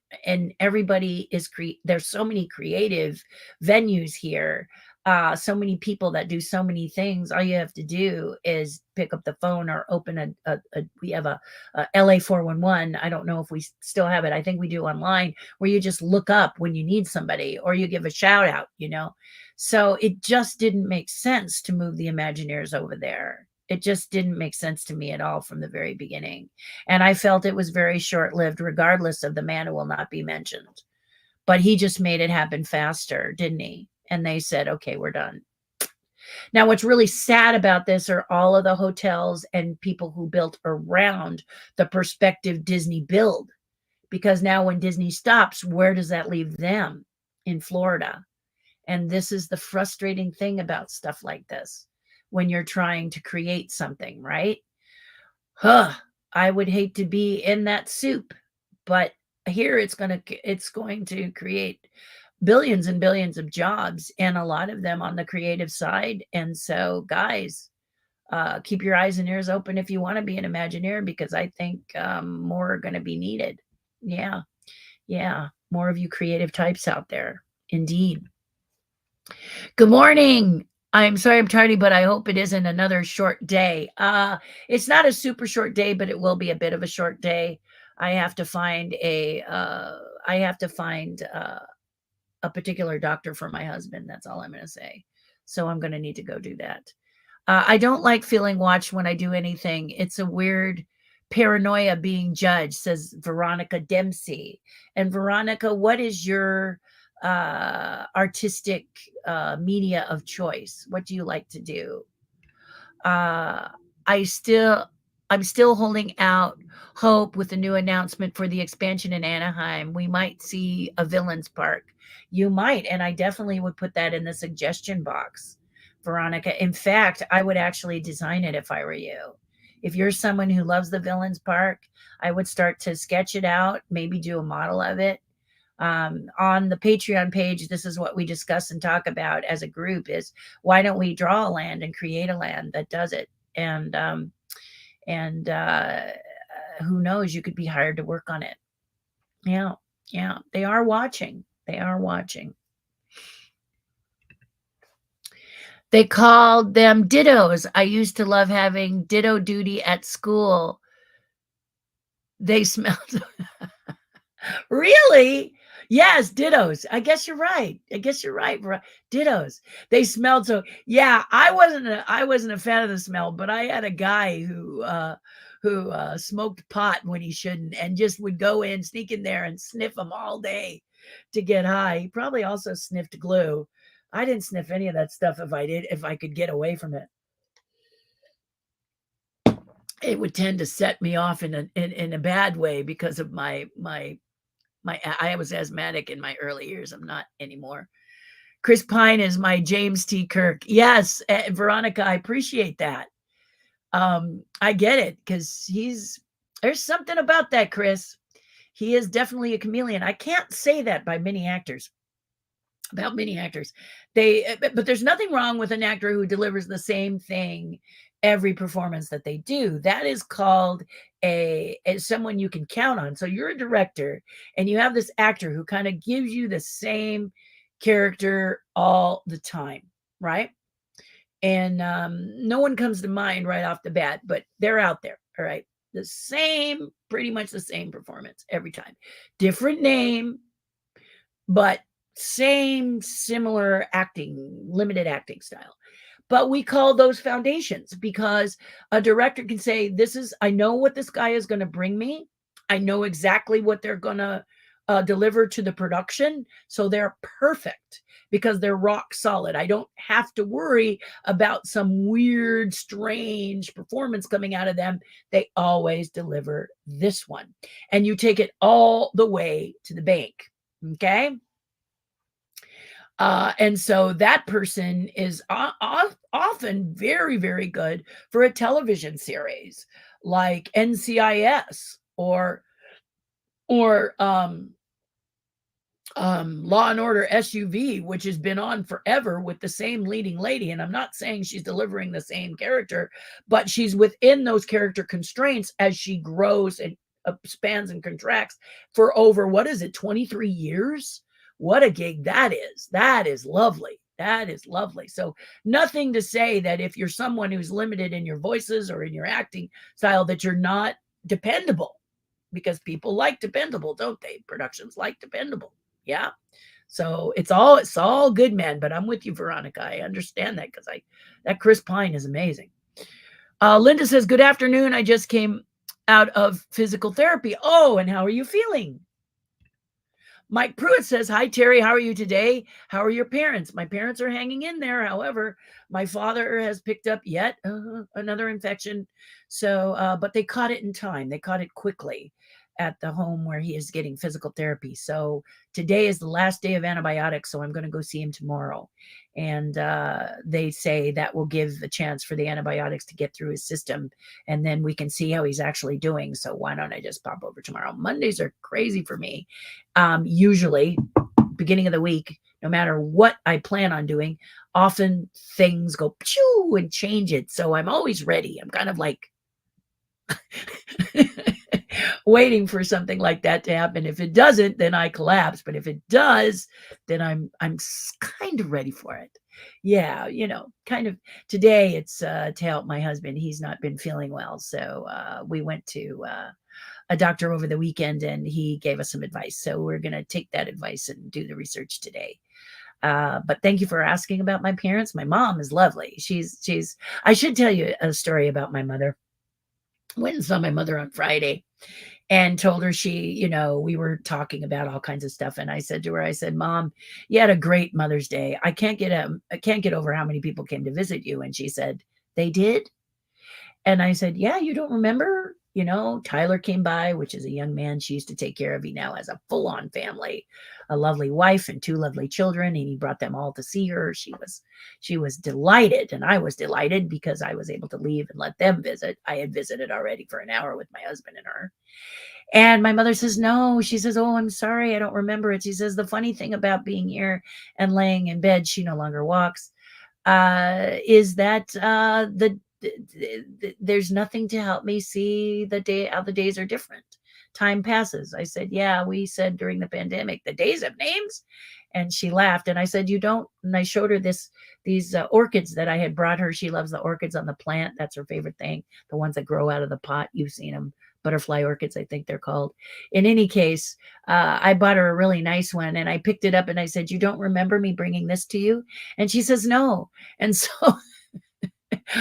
everybody is there's so many creative venues here, so many people that do so many things. All you have to do is pick up the phone or open a we have a LA 411. I don't know if we still have it. I think we do online, where you just look up when you need somebody or you give a shout out, you know. So it just didn't make sense to move the Imagineers over there. It just didn't make sense to me at all from the very beginning. And I felt it was very short lived, regardless of the man who will not be mentioned. But he just made it happen faster, didn't he? And they said, okay, we're done. Now, what's really sad about this are all of the hotels and people who built around the prospective Disney build. Because now when Disney stops, where does that leave them? In Florida. And this is the frustrating thing about stuff like this when you're trying to create something, right? Huh, I would hate to be in that soup, but here it's going to create billions and billions of jobs, and a lot of them on the creative side. And so, guys, keep your eyes and ears open if you want to be an Imagineer, because I think more are going to be needed. Yeah, yeah, more of you creative types out there. Indeed. Good morning. I'm sorry I'm tardy, but I hope it isn't another short day. It's not a super short day, but it will be a bit of a short day. I have to find a particular doctor for my husband. That's all I'm going to say. So I'm going to need to go do that. I don't like feeling watched when I do anything. It's a weird paranoia being judged, says Veronica Dempsey. And Veronica, what is your artistic media of choice? What do you like to do? Uh, I still I'm still holding out hope with the new announcement for the expansion in Anaheim. We might see a villains park. You might, and I definitely would put that in the suggestion box, Veronica. In fact, I would actually design it if I were you. if you're someone who loves the Villains Park, I would start to sketch it out, maybe do a model of it. On the Patreon page, this is what we discuss and talk about as a group: is why don't we draw a land and create a land that does it? And who knows, you could be hired to work on it. Yeah, yeah, they are watching. They are watching. They called them dittos. I used to love having ditto duty at school. They smelled. Really? Yes, dittos. I guess you're right. I guess you're right. Dittos. They smelled so. Yeah, I wasn't a fan of the smell, but I had a guy who smoked pot when he shouldn't, and just would go in, sneak in there, and sniff them all day to get high. He probably also sniffed glue. I didn't sniff any of that stuff if I could get away from it. It would tend to set me off in a bad way because of I was asthmatic in my early years. I'm not anymore. Chris Pine is my James T. Kirk. Yes, Veronica, I appreciate that. I get it, because there's something about that, Chris. He is definitely a chameleon. I can't say that about many actors. But there's nothing wrong with an actor who delivers the same thing every performance that they do. That is called someone you can count on. So you're a director and you have this actor who kind of gives you the same character all the time, right? And no one comes to mind right off the bat, but they're out there. All right, pretty much the same performance every time. Different name, but similar acting, limited acting style. But we call those foundations, because a director can say, I know what this guy is going to bring me. I know exactly what they're going to deliver to the production. So they're perfect because they're rock solid. I don't have to worry about some weird, strange performance coming out of them. They always deliver this one. And you take it all the way to the bank. Okay. And so that person is often very, very good for a television series like NCIS or Law and Order SUV, which has been on forever with the same leading lady. And I'm not saying she's delivering the same character, but she's within those character constraints as she grows and expands and contracts for over, 23 years? What a gig that is. That is lovely. That is lovely. So nothing to say that if you're someone who's limited in your voices or in your acting style, that you're not dependable, because people like dependable, don't they? Productions like dependable. Yeah. So it's all good, man. But I'm with you, Veronica. I understand that, because that Chris Pine is amazing. Linda says, good afternoon. I just came out of physical therapy. Oh, and how are you feeling? Mike Pruitt says, hi, Terry. How are you today? How are your parents? My parents are hanging in there. However, my father has picked up yet another infection. So, but they caught it in time. They caught it quickly at the home where he is getting physical therapy. So today is the last day of antibiotics. So I'm going to go see him tomorrow. And they say that will give a chance for the antibiotics to get through his system. And then we can see how he's actually doing. So why don't I just pop over tomorrow? Mondays are crazy for me. Usually beginning of the week, no matter what I plan on doing, often things go pew and change it. So I'm always ready. I'm kind of like waiting for something like that to happen. If it doesn't, then I collapse. But if it does, then I'm kind of ready for it. Yeah, kind of. Today it's to help my husband. He's not been feeling well. So we went to a doctor over the weekend, and he gave us some advice. So we're going to take that advice and do the research today. But thank you for asking about my parents. My mom is lovely. I should tell you a story about my mother. Went and saw my mother on Friday and told her we were talking about all kinds of stuff. And I said to her, Mom, you had a great Mother's Day. I can't get over how many people came to visit you. And she said, they did? And I said, yeah, you don't remember? Tyler came by, which is a young man she used to take care of. He now has a full-on family, a lovely wife and two lovely children, and he brought them all to see her. She was delighted, and I was delighted because I was able to leave and let them visit. I had visited already for an hour with my husband and her. And my mother says, no. She says, oh, I'm sorry, I don't remember it. She says, the funny thing about being here and laying in bed, she no longer walks, is that there's nothing to help me see how the days are different. Time passes. I said, yeah, we said during the pandemic, the days have names. And she laughed. And I said, you don't. And I showed her these orchids that I had brought her. She loves the orchids on the plant. That's her favorite thing. The ones that grow out of the pot. You've seen them. Butterfly orchids, I think they're called. In any case, I bought her a really nice one, and I picked it up and I said, you don't remember me bringing this to you? And she says, no. And so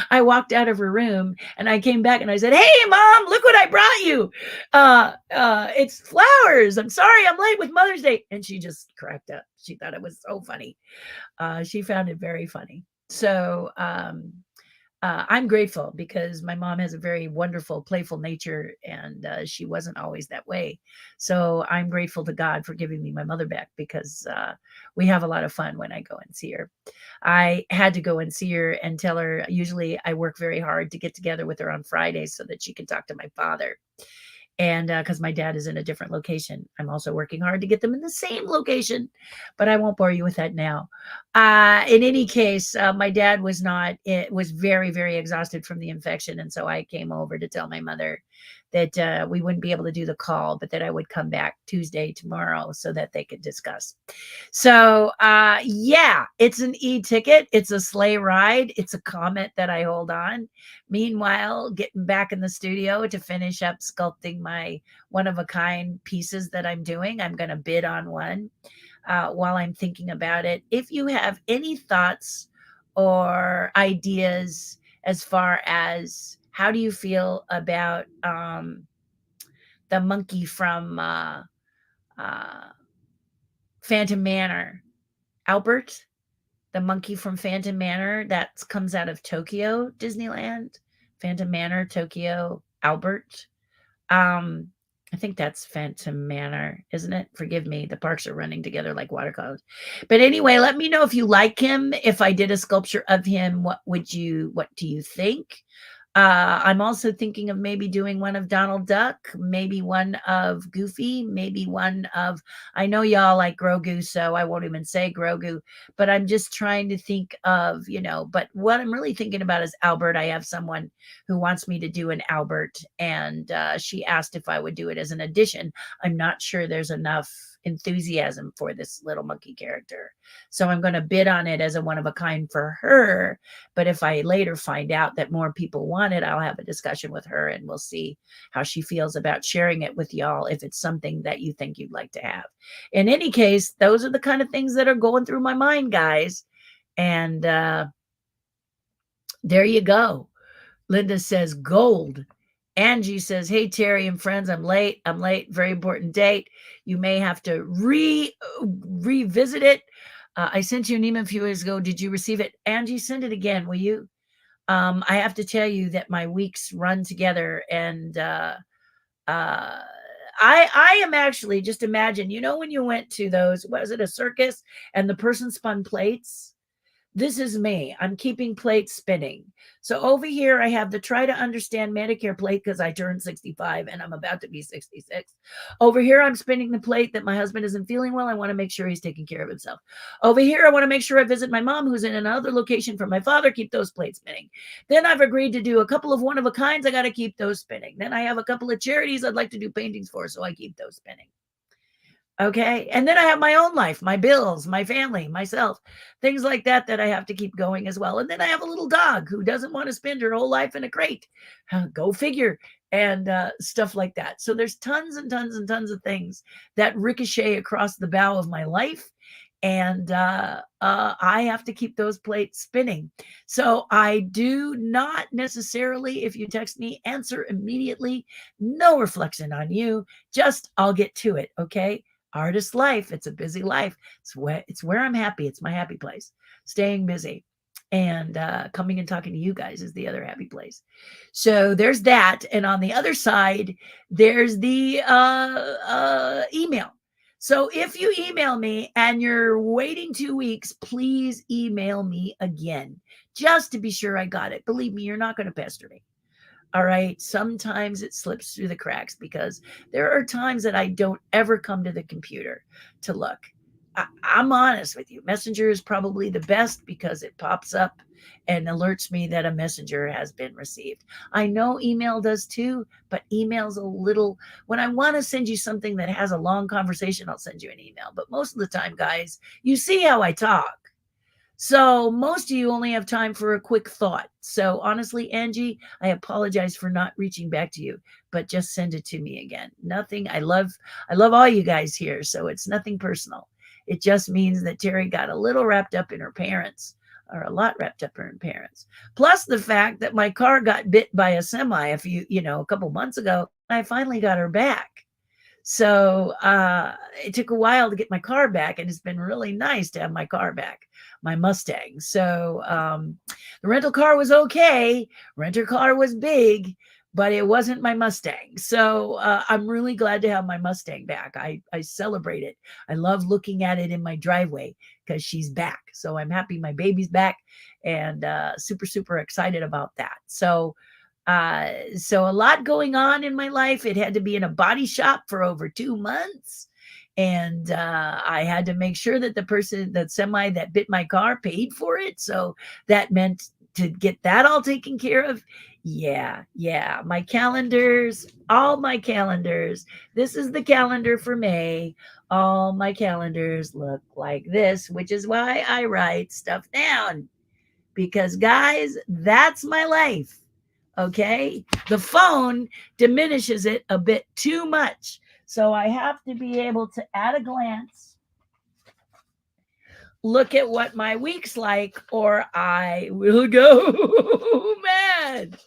I walked out of her room and I came back and I said, hey, Mom, look what I brought you. It's flowers. I'm sorry I'm late with Mother's Day. And she just cracked up. She thought it was so funny. She found it very funny. So I'm grateful because my mom has a very wonderful, playful nature, and she wasn't always that way. So I'm grateful to God for giving me my mother back because we have a lot of fun when I go and see her. I had to go and see her and tell her, usually I work very hard to get together with her on Fridays so that she can talk to my father. And because my dad is in a different location, I'm also working hard to get them in the same location, but I won't bore you with that now. In any case, my dad was very, very exhausted from the infection. And so I came over to tell my mother that we wouldn't be able to do the call, but that I would come back tomorrow, so that they could discuss. So, yeah, it's an e-ticket. It's a sleigh ride. It's a comment that I hold on. Meanwhile, getting back in the studio to finish up sculpting my one-of-a-kind pieces that I'm doing. I'm going to bid on one while I'm thinking about it. If you have any thoughts or ideas as far as how do you feel about the monkey from Phantom Manor, Albert, the monkey from Phantom Manor that comes out of Tokyo Disneyland, Phantom Manor, Tokyo, Albert. I think that's Phantom Manor, isn't it? Forgive me. The parks are running together like watercolors. But anyway, let me know if you like him. If I did a sculpture of him, what do you think? I'm also thinking of maybe doing one of Donald Duck, maybe one of Goofy, maybe one of, I know y'all like Grogu, so I won't even say Grogu, but I'm just trying to think of, but what I'm really thinking about is Albert. I have someone who wants me to do an Albert, and she asked if I would do it as an addition. I'm not sure there's enough enthusiasm for this little monkey character. So I'm going to bid on it as a one of a kind for her. But if I later find out that more people want it, I'll have a discussion with her and we'll see how she feels about sharing it with y'all if it's something that you think you'd like to have. In any case, those are the kind of things that are going through my mind, guys. And there you go. Linda says gold. Angie says, hey, Terry and friends, I'm late. Very important date. You may have to revisit it. I sent you an email a few years ago. Did you receive it? Angie, send it again, will you? I have to tell you that my weeks run together, and I am actually, just imagine, when you went to those, was it a circus and the person spun plates? This is me. I'm keeping plates spinning. So over here, I have the Try to Understand Medicare plate because I turned 65 and I'm about to be 66. Over here, I'm spinning the plate that my husband isn't feeling well. I want to make sure he's taking care of himself. Over here, I want to make sure I visit my mom who's in another location from my father. Keep those plates spinning. Then I've agreed to do a couple of one-of-a-kinds. I got to keep those spinning. Then I have a couple of charities I'd like to do paintings for, so I keep those spinning. Okay. And then I have my own life, my bills, my family, myself, things like that I have to keep going as well. And then I have a little dog who doesn't want to spend her whole life in a crate. Go figure. And stuff like that. So there's tons and tons and tons of things that ricochet across the bow of my life. And I have to keep those plates spinning. So I do not necessarily, if you text me, answer immediately. No reflection on you. Just I'll get to it. Okay. Artist life. It's a busy life. It's where I'm happy. It's my happy place. Staying busy. And coming and talking to you guys is the other happy place. So there's that. And on the other side, there's the email. So if you email me and you're waiting 2 weeks, please email me again just to be sure I got it. Believe me, you're not going to pester me. All right. Sometimes it slips through the cracks because there are times that I don't ever come to the computer to look. I'm honest with you. Messenger is probably the best because it pops up and alerts me that a messenger has been received. I know email does too, but email's a little, when I want to send you something that has a long conversation, I'll send you an email. But most of the time, guys, you see how I talk. So most of you only have time for a quick thought. So honestly, Angie, I apologize for not reaching back to you, but just send it to me again. Nothing. I love all you guys here. So it's nothing personal. It just means that Terry got a little wrapped up in her parents, or a lot wrapped up in her parents. Plus the fact that my car got bit by a semi a couple months ago. I finally got her back. So it took a while to get my car back, and it's been really nice to have my car back, my Mustang. So the rental car was okay. Renter car was big, but it wasn't my Mustang. So I'm really glad to have my Mustang back. I celebrate it. I love looking at it in my driveway because she's back. So I'm happy my baby's back, and super, super excited about that. So a lot going on in my life. It had to be in a body shop for over 2 months. And I had to make sure that that semi that bit my car paid for it. So that meant to get that all taken care of. Yeah. My calendars, all my calendars. This is the calendar for May. All my calendars look like this, which is why I write stuff down. Because, guys, that's my life. Okay. The phone diminishes it a bit too much. So I have to be able to, at a glance, look at what my week's like, or I will go mad.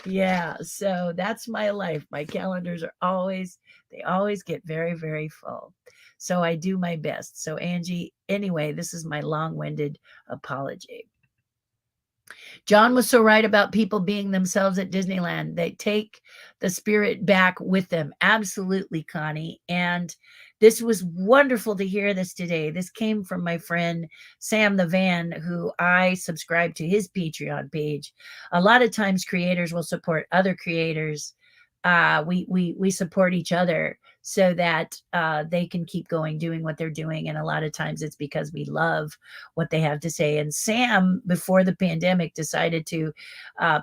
Yeah. So that's my life. My calendars they always get very, very full. So I do my best. So, Angie, anyway, this is my long winded apology. John was so right about people being themselves at Disneyland. They take the spirit back with them. Absolutely, Connie. And this was wonderful to hear this today. This came from my friend Sam the Van, who I subscribe to his Patreon page. A lot of times creators will support other creators. We support each other so that they can keep going doing what they're doing, and a lot of times it's because we love what they have to say. And Sam, before the pandemic, decided to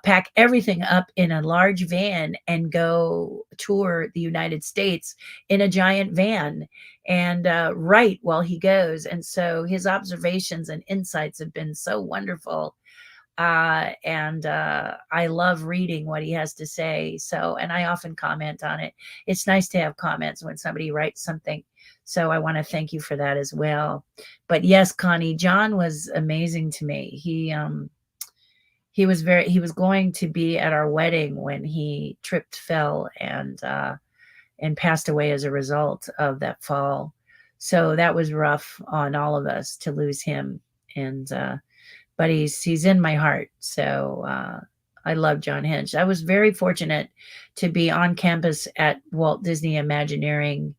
pack everything up in a large van and go tour the United States in a giant van and write while he goes. And so his observations and insights have been so wonderful. And I love reading what he has to say. So, and I often comment on it. It's nice to have comments when somebody writes something. So I want to thank you for that as well. But yes, Connie, John was amazing to me. He was going to be at our wedding when he tripped, fell, and passed away as a result of that fall. So that was rough on all of us to lose him. And but he's in my heart. So I love John Hinch. I was very fortunate to be on campus at Walt Disney Imagineering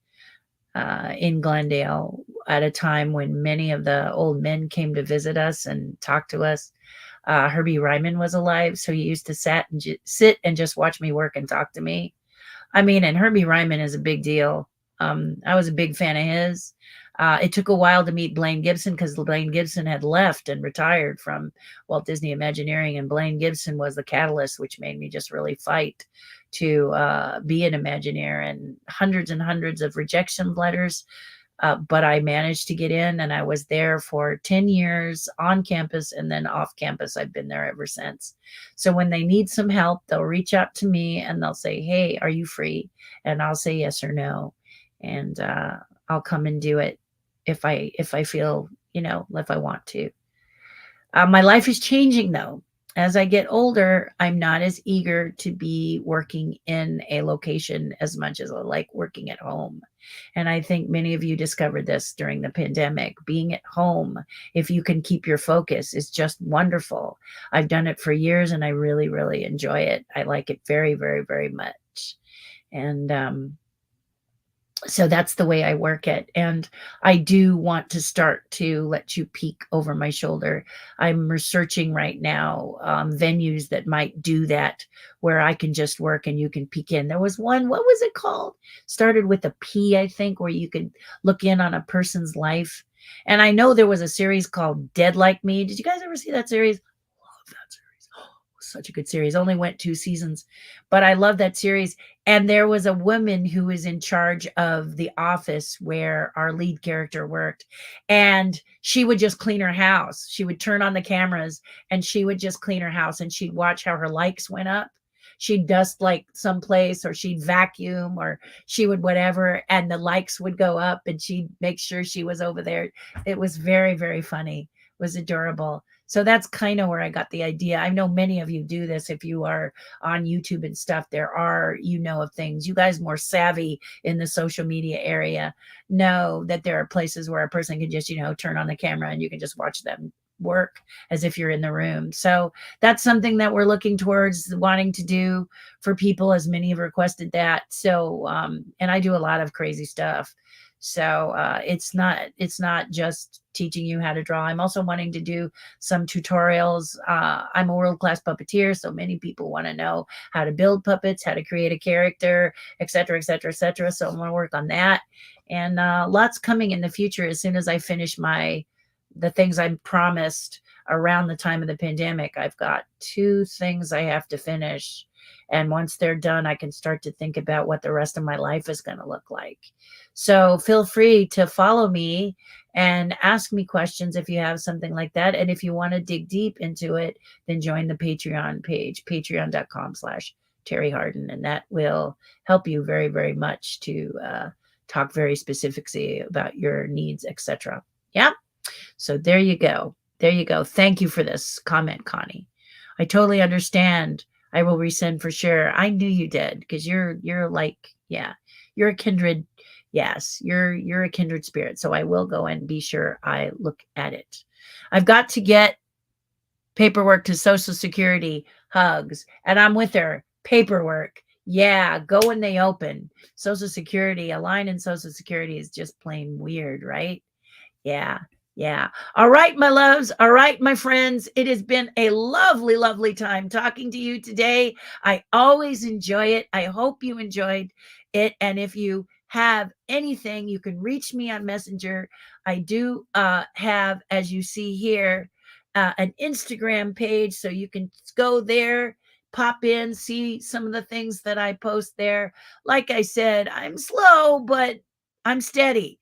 in Glendale at a time when many of the old men came to visit us and talk to us. Herbie Ryman was alive, so he used to sit and just watch me work and talk to me. I mean, and Herbie Ryman is a big deal. I was a big fan of his. It took a while to meet Blaine Gibson because Blaine Gibson had left and retired from Walt Disney Imagineering, and Blaine Gibson was the catalyst, which made me just really fight to be an Imagineer, and hundreds of rejection letters. But I managed to get in, and I was there for 10 years on campus and then off campus. I've been there ever since. So when they need some help, they'll reach out to me and they'll say, "Hey, are you free?" And I'll say yes or no. And I'll come and do it if I feel, if I want to. My life is changing though. as I get older, I'm not as eager to be working in a location as much as I like working at home. And I think many of you discovered this during the pandemic. Being at home, if you can keep your focus, is just wonderful. I've done it for years and I really, really enjoy it. I like it very, very, very much. And so that's the way I work it. And I do want to start to let you peek over my shoulder. I'm researching right now venues that might do that, where I can just work and you can peek in. There was one, what was it called? Started with a P, I think, where you could look in on a person's life. And I know there was a series called Dead Like Me. Did you guys ever see that series? Love that series. Oh, such a good series. Only went 2 seasons, but I love that series. And there was a woman who was in charge of the office where our lead character worked, and she would just clean her house. She would turn on the cameras and she would just clean her house, and she'd watch how her likes went up. She'd dust like someplace, or she'd vacuum, or she would whatever, and the likes would go up, and she'd make sure she was over there. It was very, very funny. It was adorable. So that's kind of where I got the idea. I know many of you do this. If you are on YouTube and stuff, there are, of things. You guys more savvy in the social media area know that there are places where a person can just, turn on the camera and you can just watch them work as if you're in the room. So that's something that we're looking towards wanting to do for people, as many have requested that. So and I do a lot of crazy stuff. So it's not just teaching you how to draw. I'm also wanting to do some tutorials. I'm a world-class puppeteer, so many people want to know how to build puppets, how to create a character, et cetera, et cetera, et cetera. So I'm going to work on that. And lots coming in the future as soon as I finish the things I promised around the time of the pandemic. I've got 2 things I have to finish. And once they're done, I can start to think about what the rest of my life is going to look like. So feel free to follow me and ask me questions if you have something like that. And if you want to dig deep into it, then join the Patreon page, patreon.com/Terri Hardin. And that will help you very, very much to talk very specifically about your needs, etc. Yeah. So there you go. There you go. Thank you for this comment, Connie. I totally understand. I will resend for sure. I knew you did, because you're like, yeah, you're a kindred. Yes, you're a kindred spirit. So I will go and be sure I look at it. I've got to get paperwork to Social Security, Hugs, and I'm with her. Paperwork. Yeah, go when they open. Social Security, a line in Social Security is just plain weird, right? Yeah. Yeah. All right, my loves. All right, my friends. It has been a lovely, lovely time talking to you today. I always enjoy it. I hope you enjoyed it. And if you have anything, you can reach me on Messenger. I do have, as you see here, an Instagram page. So you can go there, pop in, see some of the things that I post there. Like I said, I'm slow, but I'm steady.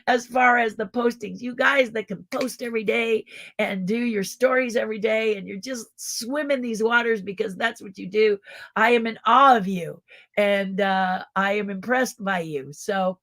As far as the postings, you guys that can post every day and do your stories every day, and you're just swimming these waters because that's what you do. I am in awe of you, and I am impressed by you. So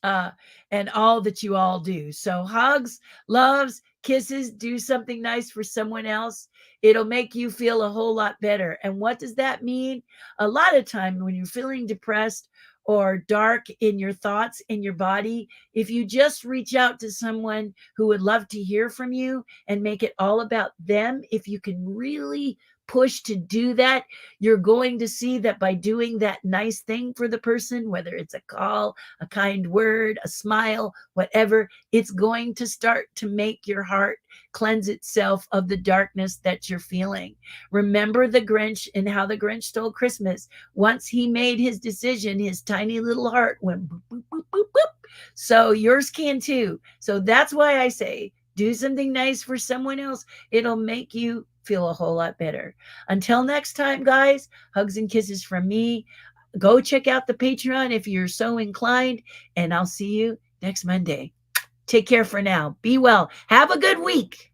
and all that you all do. So hugs, loves, kisses, do something nice for someone else. It'll make you feel a whole lot better. And what does that mean? A lot of time when you're feeling depressed or dark in your thoughts, in your body, if you just reach out to someone who would love to hear from you and make it all about them, if you can really push to do that, you're going to see that by doing that nice thing for the person, whether it's a call, a kind word, a smile, whatever, it's going to start to make your heart cleanse itself of the darkness that you're feeling. Remember the Grinch and how the Grinch stole Christmas. Once he made his decision, his tiny little heart went boop, boop, boop, boop, boop. So yours can too. So that's why I say, do something nice for someone else. It'll make you feel a whole lot better. Until next time, guys, hugs and kisses from me. Go check out the Patreon if you're so inclined, and I'll see you next Monday. Take care for now. Be well. Have a good week.